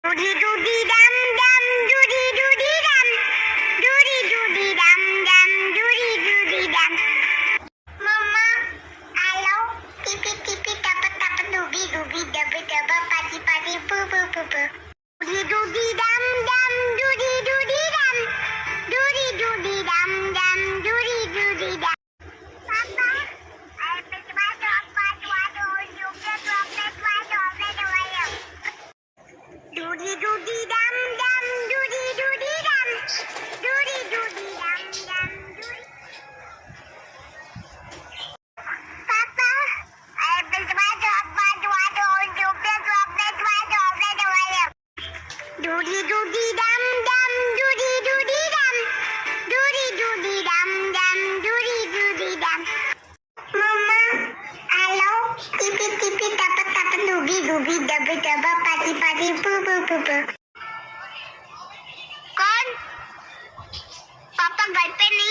Doody doody dum dum, doody doody dum, doody doody dum dum, doody doody dum. Mama, hello, tipi tipi tapa tapa doody doody dubba dubba pati pati poo poo poo poo. Doody doody dum dum, doody doody dum, doody doody dum dum, doody doody dum. Papa, I bet my dog, you get chocolate, my dog, doody doody dum dum, doody doody dum, doody doody dum dum, doody. Papa, I built my dog, you get chocolate, my dog, doody doody dum dum, doody doody dum, doody doody dum dum, doody doody dum. Mama, hello, tipi tipi tapa tapa doody doody dubba dubba pati pati poo poo poo poo. कौन? पापा घर पे नहीं